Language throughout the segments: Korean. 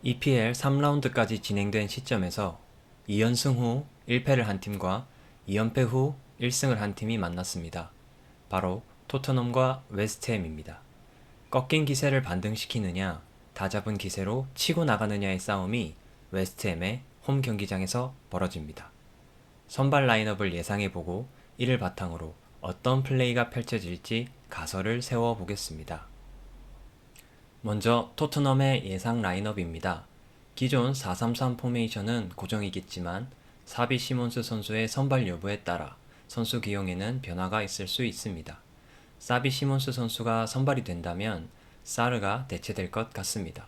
EPL 3라운드까지 진행된 시점에서 2연승 후 1패를 한 팀과 2연패 후 1승을 한 팀이 만났습니다. 바로 토트넘과 웨스트햄입니다. 꺾인 기세를 반등시키느냐, 다잡은 기세로 치고 나가느냐의 싸움이 웨스트햄의 홈 경기장에서 벌어집니다. 선발 라인업을 예상해보고 이를 바탕으로 어떤 플레이가 펼쳐질지 가설을 세워보겠습니다. 먼저 토트넘의 예상 라인업입니다. 기존 4-3-3 포메이션은 고정이겠지만 사비 시몬스 선수의 선발 여부에 따라 선수 기용에는 변화가 있을 수 있습니다. 사비 시몬스 선수가 선발이 된다면 사르가 대체될 것 같습니다.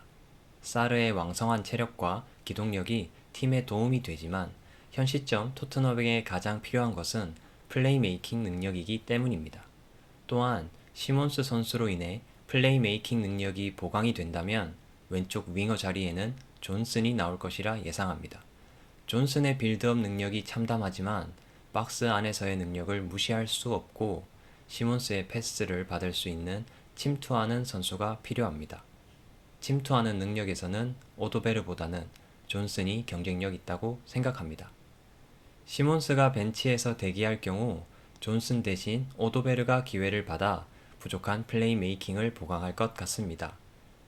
사르의 왕성한 체력과 기동력이 팀에 도움이 되지만 현 시점 토트넘에게 가장 필요한 것은 플레이메이킹 능력이기 때문입니다. 또한 시몬스 선수로 인해 플레이메이킹 능력이 보강이 된다면 왼쪽 윙어 자리에는 존슨이 나올 것이라 예상합니다. 존슨의 빌드업 능력이 참담하지만 박스 안에서의 능력을 무시할 수 없고 시몬스의 패스를 받을 수 있는 침투하는 선수가 필요합니다. 침투하는 능력에서는 오도베르보다는 존슨이 경쟁력 있다고 생각합니다. 시몬스가 벤치에서 대기할 경우 존슨 대신 오도베르가 기회를 받아 부족한 플레이메이킹을 보강할 것 같습니다.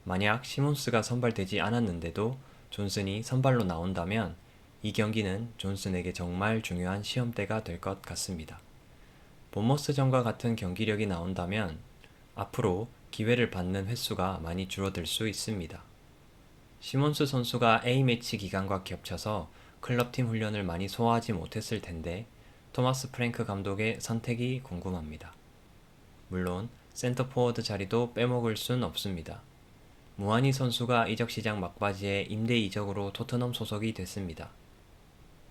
만약 시몬스가 선발되지 않았는데도 존슨이 선발로 나온다면 이 경기는 존슨에게 정말 중요한 시험대가 될 것 같습니다. 본머스전과 같은 경기력이 나온다면 앞으로 기회를 받는 횟수가 많이 줄어들 수 있습니다. 시몬스 선수가 A매치 기간과 겹쳐서 클럽팀 훈련을 많이 소화하지 못했을 텐데 토마스 프랭크 감독의 선택이 궁금합니다. 물론 센터 포워드 자리도 빼먹을 순 없습니다. 무하니 선수가 이적시장 막바지에 임대 이적으로 토트넘 소속이 됐습니다.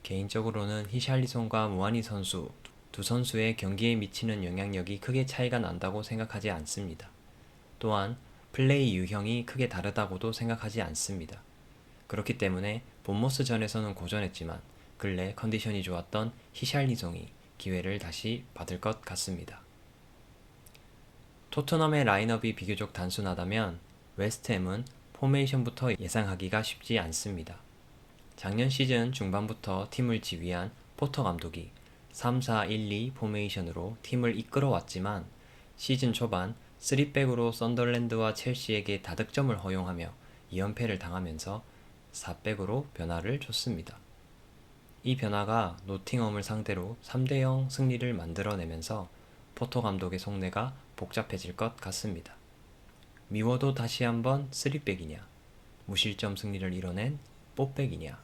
개인적으로는 히샬리손과 무하니 선수 두 선수의 경기에 미치는 영향력이 크게 차이가 난다고 생각하지 않습니다. 또한 플레이 유형이 크게 다르다고도 생각하지 않습니다. 그렇기 때문에 본머스전에서는 고전했지만 근래 컨디션이 좋았던 히샬리송이 기회를 다시 받을 것 같습니다. 토트넘의 라인업이 비교적 단순하다면 웨스트햄은 포메이션부터 예상하기가 쉽지 않습니다. 작년 시즌 중반부터 팀을 지휘한 포터 감독이 3-4-1-2 포메이션으로 팀을 이끌어왔지만 시즌 초반 3백으로 썬더랜드와 첼시에게 다득점을 허용하며 2연패를 당하면서 4백으로 변화를 줬습니다. 이 변화가 노팅엄을 상대로 3-0 승리를 만들어내면서 포터 감독의 속내가 복잡해질 것 같습니다. 미워도 다시 한번 3백이냐, 무실점 승리를 이뤄낸 4백이냐.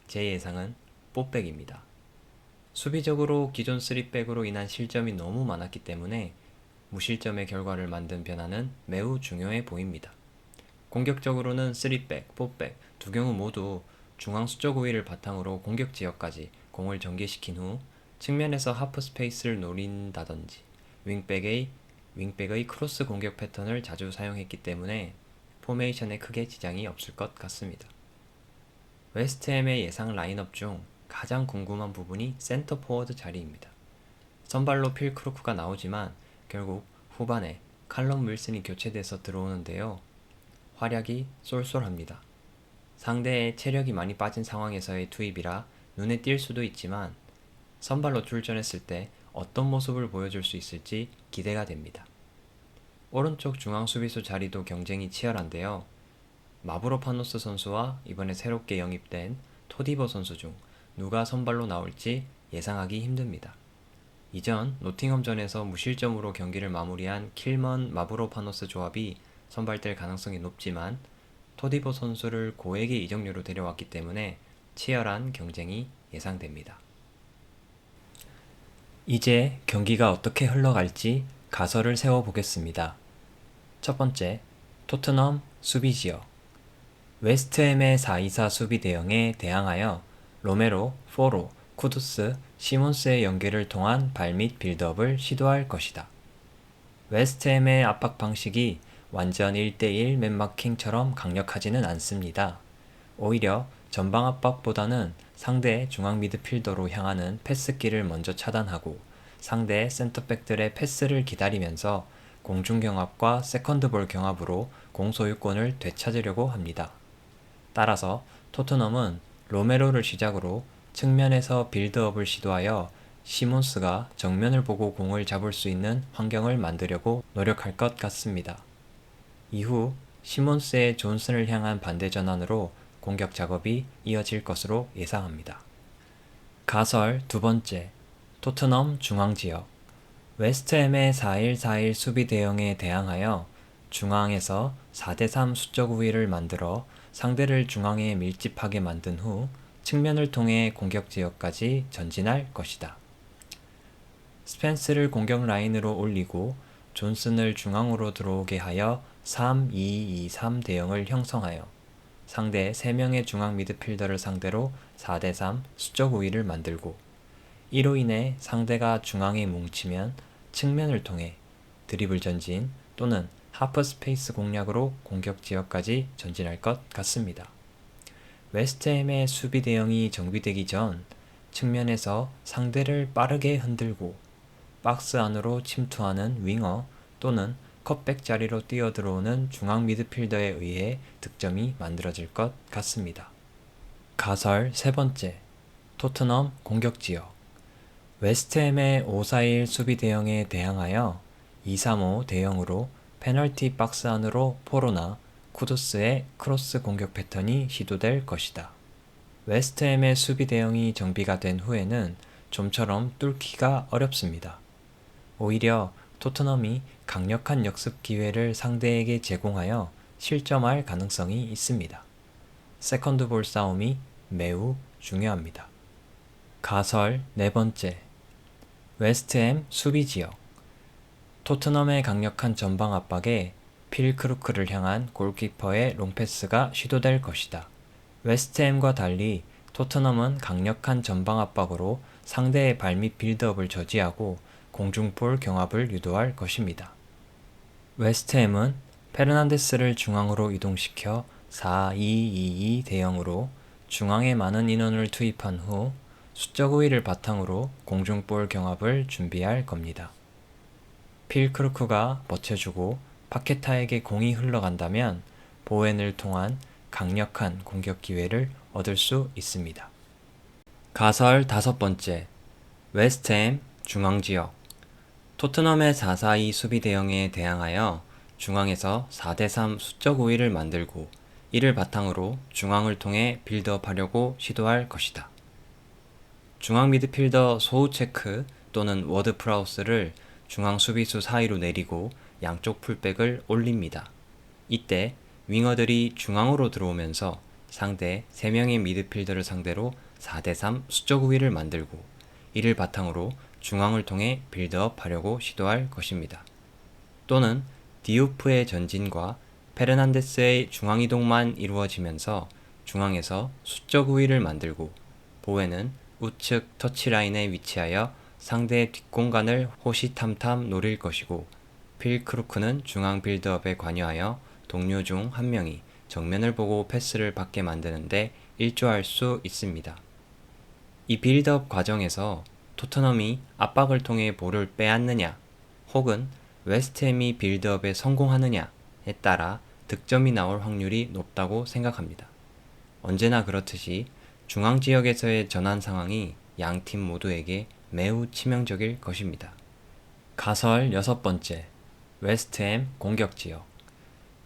제 예상은 4백입니다. 수비적으로 기존 3백으로 인한 실점이 너무 많았기 때문에 무실점의 결과를 만든 변화는 매우 중요해 보입니다. 공격적으로는 3백, 4백 두 경우 모두 중앙 수적 우위를 바탕으로 공격 지역까지 공을 전개시킨 후 측면에서 하프 스페이스를 노린다든지 윙백의 크로스 공격 패턴을 자주 사용했기 때문에 포메이션에 크게 지장이 없을 것 같습니다. 웨스트햄의 예상 라인업 중 가장 궁금한 부분이 센터 포워드 자리입니다. 선발로 필 크루크가 나오지만 결국 후반에 칼럼 윌슨이 교체돼서 들어오는데요. 활약이 쏠쏠합니다. 상대의 체력이 많이 빠진 상황에서의 투입이라 눈에 띌 수도 있지만 선발로 출전했을 때 어떤 모습을 보여줄 수 있을지 기대가 됩니다. 오른쪽 중앙 수비수 자리도 경쟁이 치열한데요. 마브로파노스 선수와 이번에 새롭게 영입된 토디보 선수 중 누가 선발로 나올지 예상하기 힘듭니다. 이전 노팅엄전에서 무실점으로 경기를 마무리한 킬먼 마브로파노스 조합이 선발될 가능성이 높지만 토디보 선수를 고액의 이적료로 데려왔기 때문에 치열한 경쟁이 예상됩니다. 이제 경기가 어떻게 흘러갈지 가설을 세워보겠습니다. 첫 번째, 토트넘 수비 지역. 웨스트햄의 4-2-4 수비 대형에 대항하여 로메로, 포로, 쿠두스, 시몬스의 연계를 통한 발밑 빌드업을 시도할 것이다. 웨스트햄의 압박 방식이 완전 1대1 맨마킹처럼 강력하지는 않습니다. 오히려 전방 압박보다는 상대 중앙 미드필더로 향하는 패스길을 먼저 차단하고 상대 센터백들의 패스를 기다리면서 공중경합과 세컨드볼 경합으로 공소유권을 되찾으려고 합니다. 따라서 토트넘은 로메로를 시작으로 측면에서 빌드업을 시도하여 시몬스가 정면을 보고 공을 잡을 수 있는 환경을 만들려고 노력할 것 같습니다. 이후 시몬스의 존슨을 향한 반대 전환으로 공격 작업이 이어질 것으로 예상합니다. 가설 두 번째, 토트넘 중앙지역. 웨스트햄의 4-1-4-1 수비 대형에 대항하여 중앙에서 4대3 수적 우위를 만들어 상대를 중앙에 밀집하게 만든 후 측면을 통해 공격 지역까지 전진할 것이다. 스펜스를 공격 라인으로 올리고 존슨을 중앙으로 들어오게 하여 3-2-2-3 대형을 형성하여 상대 3명의 중앙 미드필더를 상대로 4대3 수적 우위를 만들고 이로 인해 상대가 중앙에 뭉치면 측면을 통해 드리블 전진 또는 하프 스페이스 공략으로 공격 지역까지 전진할 것 같습니다. 웨스트햄의 수비 대형이 정비되기 전 측면에서 상대를 빠르게 흔들고 박스 안으로 침투하는 윙어 또는 컷백 자리로 뛰어들어오는 중앙 미드필더에 의해 득점이 만들어질 것 같습니다. 가설 세 번째, 토트넘 공격지역. 웨스트햄의 5-4-1 수비 대형에 대항하여 2-3-5 대형으로 페널티 박스 안으로 포로나 쿠두스의 크로스 공격 패턴이 시도될 것이다. 웨스트햄의 수비 대형이 정비가 된 후에는 좀처럼 뚫기가 어렵습니다. 오히려 토트넘이 강력한 역습 기회를 상대에게 제공하여 실점할 가능성이 있습니다. 세컨드 볼 싸움이 매우 중요합니다. 가설 네 번째, 웨스트햄 수비 지역. 토트넘의 강력한 전방 압박에 필 크루크를 향한 골키퍼의 롱패스가 시도될 것이다. 웨스트햄과 달리 토트넘은 강력한 전방 압박으로 상대의 발밑 빌드업을 저지하고 공중볼 경합을 유도할 것입니다. 웨스트햄은 페르난데스를 중앙으로 이동시켜 4-2-2-2 대형으로 중앙에 많은 인원을 투입한 후 수적 우위를 바탕으로 공중볼 경합을 준비할 겁니다. 필 크루크가 버텨주고 파케타에게 공이 흘러간다면 보웬을 통한 강력한 공격 기회를 얻을 수 있습니다. 가설 다섯 번째, 웨스트햄 중앙지역. 토트넘의 4-4-2 수비 대형에 대항하여 중앙에서 4대3 수적 우위를 만들고 이를 바탕으로 중앙을 통해 빌드업하려고 시도할 것이다. 중앙 미드필더 소우체크 또는 워드 프라우스를 중앙 수비수 사이로 내리고 양쪽 풀백을 올립니다. 이때 윙어들이 중앙으로 들어오면서 상대 3명의 미드필더를 상대로 4대3 수적 우위를 만들고 이를 바탕으로 중앙을 통해 빌드업 하려고 시도할 것입니다. 또는 디우프의 전진과 페르난데스의 중앙이동만 이루어지면서 중앙에서 수적 우위를 만들고 보웬은 우측 터치라인에 위치하여 상대의 뒷공간을 호시탐탐 노릴 것이고 필 크루크는 중앙 빌드업에 관여하여 동료 중 한 명이 정면을 보고 패스를 받게 만드는데 일조할 수 있습니다. 이 빌드업 과정에서 토트넘이 압박을 통해 볼을 빼앗느냐 혹은 웨스트햄이 빌드업에 성공하느냐에 따라 득점이 나올 확률이 높다고 생각합니다. 언제나 그렇듯이 중앙 지역에서의 전환 상황이 양 팀 모두에게 매우 치명적일 것입니다. 가설 여섯 번째, 웨스트햄 공격 지역.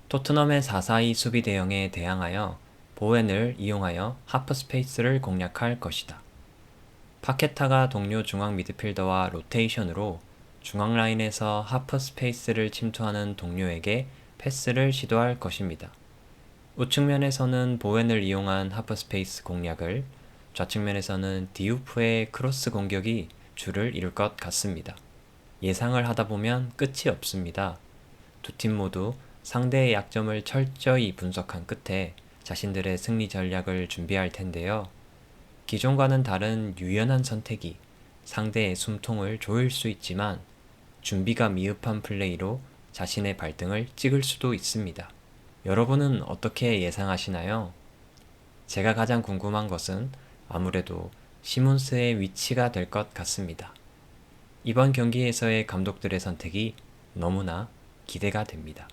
토트넘의 4-4-2 수비 대형에 대항하여 보웬을 이용하여 하프 스페이스를 공략할 것이다. 파케타가 동료 중앙 미드필더와 로테이션으로 중앙 라인에서 하프 스페이스를 침투하는 동료에게 패스를 시도할 것입니다. 우측면에서는 보웬을 이용한 하프 스페이스 공략을, 좌측면에서는 디우프의 크로스 공격이 주를 이룰 것 같습니다. 예상을 하다 보면 끝이 없습니다. 두 팀 모두 상대의 약점을 철저히 분석한 끝에 자신들의 승리 전략을 준비할 텐데요. 기존과는 다른 유연한 선택이 상대의 숨통을 조일 수 있지만 준비가 미흡한 플레이로 자신의 발등을 찍을 수도 있습니다. 여러분은 어떻게 예상하시나요? 제가 가장 궁금한 것은 아무래도 시몬스의 위치가 될 것 같습니다. 이번 경기에서의 감독들의 선택이 너무나 기대가 됩니다.